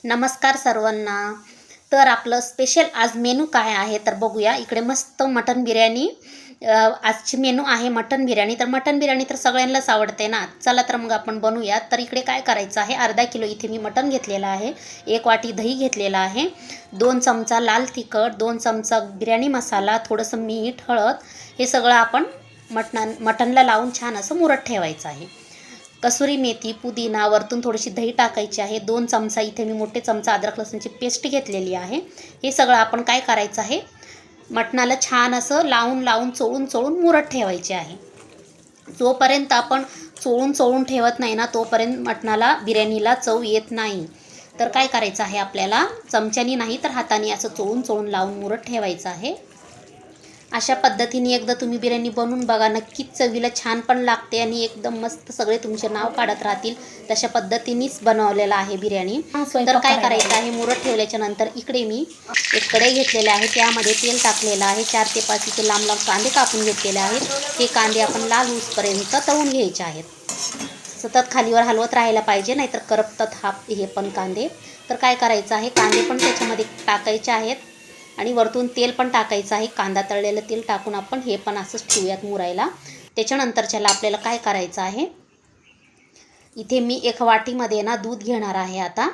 नमस्कार सर्वांना. तर आपलं स्पेशल आज मेनू काय आहे तर बघूया. इकडे मस्त मटन बिर्याणी. आजची मेनू आहे मटन बिर्याणी. तर मटन बिर्याणी तर सगळ्यांनाच आवडते ना. चला तर मग आपण बनवूया. तर इकडे काय करायचं आहे, अर्धा किलो इथे मी मटन घेतलेलं आहे, 1 वाटी दही घेतलेला आहे, 2 चमचा लाल तिखट, 2 चमचा बिर्याणी मसाला, थोडंसं मीठ, हळद, हे सगळं आपण मटनला लावून छान असं मुरत ठेवायचं आहे. कसुरी मेथी, पुदिना, वरतून थोडीशी दही टाकायची आहे, 2 चमचा इथे मी मोठे चमचा अद्रक लसूणची पेस्ट घेतलेली आहे. हे सगळं आपण काय करायचं आहे, मटणाला छान असं लावून चोळून मुरत ठेवायचे आहे. जोपर्यंत आपण चोळून ठेवत नाही ना, तोपर्यंत मटणाला, बिर्याणीला चव येत नाही. तर काय करायचं आहे आपल्याला, चमच्यानी नाही तर हाताने असं चोळून लावून मुरत ठेवायचं आहे. अशा पद्धतीने एकदा तुम्ही बिर्याणी बनवून बघा, नक्कीच चवीला छान पण लागते आणि एकदम मस्त सगळे तुमचे नाव काढत राहतील. तशा पद्धतीनेच बनवलेला आहे बिर्याणी. तर काय करायचं आहे, मुरत ठेवल्याच्या नंतर इकडे मी एक कढई घेतलेले आहे, त्यामध्ये तेल टाकलेलं आहे. 4 ते 5 इथे लांब कांदे कापून घेतलेले आहेत. हे कांदे आपण लाल होईपर्यंत तळून घ्यायचे आहेत. सतत खालीवर हलवत राहायला पाहिजे, नाहीतर करपतात हे पण कांदे. तर काय करायचं आहे, कांदे पण त्याच्यामध्ये टाकायचे आहेत आणि वरतून तेल पण टाकायचं आहे. कांदा तळलेलं तेल टाकून आपण हे पण असंच ठेवूयात मुरायला. त्याच्यानंतरच्याला आपल्याला काय करायचं आहे, इथे मी 1 वाटीमध्ये ना दूध घेणार आहे आता,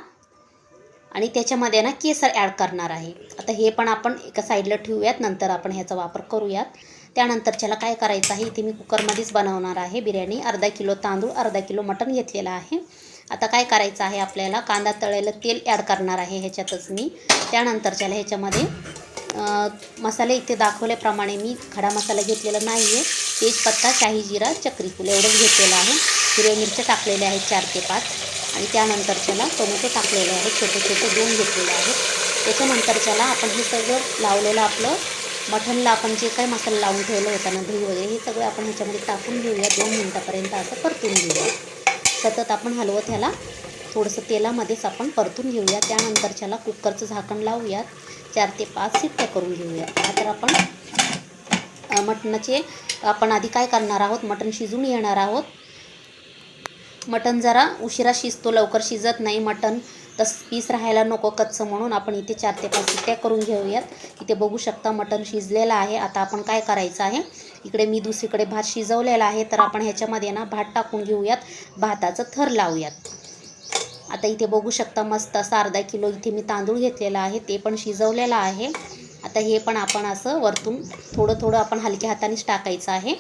आणि त्याच्यामध्ये ना केसर ॲड करणार आहे. आता हे पण आपण एका साईडला ठेवूयात, नंतर आपण ह्याचा वापर करूयात. त्यानंतरच्याला काय करायचं आहे, इथे मी कुकरमध्येच बनवणार आहे बिर्याणी. अर्धा किलो तांदूळ, अर्धा किलो मटण घेतलेलं आहे. आता काय करायचं आहे, आपल्याला कांदा तळलेलं तेल ॲड करणार आहे ह्याच्यातच मी. त्यानंतरच्याला ह्याच्यामध्ये मसाले इथे दाखवल्याप्रमाणे मी खडा मसाला घेतलेला नाही आहे. तेजपत्ता, शाही जिरा, चक्री फूल एवढंच घेतलेलं आहे. हिरव्या मिरच्या टाकलेल्या आहेत 4 ते 5, आणि त्यानंतरच्याला टोमॅटो टाकलेले आहेत, छोटे 2 घेतलेले आहेत. त्याच्यानंतरच्याला आपण हे सगळं लावलेलं आपलं मटणला आपण जे काही मसाला लावून ठेवलं होता ना, दही वगैरे, हे सगळं आपण ह्याच्यामध्ये टाकून घेऊया. 2 मिनटापर्यंत असं परतून घेऊया. सतत आपण हलवत ह्याला थोडंसं तेलामध्येच आपण परतून घेऊया. त्यानंतरच्याला कुकरचं झाकण लावूयात, 4 ते 5 शिट्ट्या करून घेऊया. तर आपण मटणाचे आपण आधी काय करणार आहोत, मटण शिजून घेणार आहोत. मटण जरा उशिरा शिजतो, लवकर शिजत नाही मटण, तसं पीस राहायला नको कच्चं, म्हणून आपण इथे 4 ते 5 शिट्ट्या करून घेऊयात. इथे बघू शकता मटण शिजलेलं आहे. आता आपण काय करायचं आहे, इकडे मी दुसरीकडे भात शिजवलेला आहे, तर आपण ह्याच्यामध्ये ना भात टाकून घेऊयात, भाताचं थर लावूयात. आता इथे बघू शकता मस्त असं अर्धा किलो इथे मी तांदूळ घेतलेला आहे, ते पण शिजवलेलं आहे. आता हे पण आपण असं वरतून थोडं आपण हलक्या हातानेच टाकायचं आहे.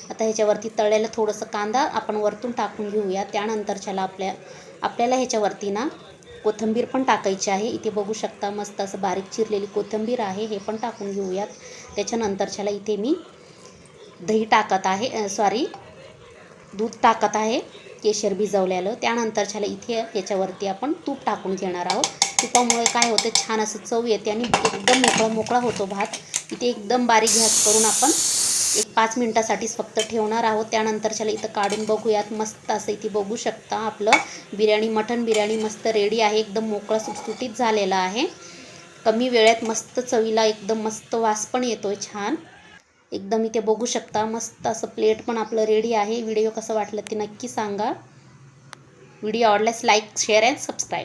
आता ह्याच्यावरती तळलेलं थोडंसं कांदा आपण वरतून टाकून घेऊया. त्यानंतरच्याला आपल्याला ह्याच्यावरती ना कोथिंबीर पण टाकायची आहे. इथे बघू शकता मस्त असं बारीक चिरलेली कोथिंबीर आहे, हे पण टाकून घेऊयात. त्याच्यानंतरच्याला इथे मी दही टाकत आहे, दूध टाकत आहे, केशर भिजवलेलं. त्यानंतरच्याला इथे याच्यावरती आपण तूप टाकून घेणार आहोत. तुपामुळे काय होतं, छान असं चव येते आणि एकदम मोकळा होतो भात. इथे एकदम बारीक गॅस करून आपण 5 मिनटासाठीच फक्त ठेवणार आहोत. त्यानंतरच्याला इथं काढून बघूयात, मस्त असं इथे बघू शकता आपलं मटण बिर्याणी मस्त रेडी आहे. एकदम मोकळा सुटसुटीत झालेला आहे. कमी वेळेत मस्त चवीला एकदम मस्त वास पण येतोय छान एकदम. इथे बघू शकता मस्त असं प्लेट पण आपलं रेडी आहे. व्हिडिओ कसं वाटलं ते नक्की सांगा. व्हिडिओ आवडल्यास लाईक, शेअर अँड सबस्क्राईब.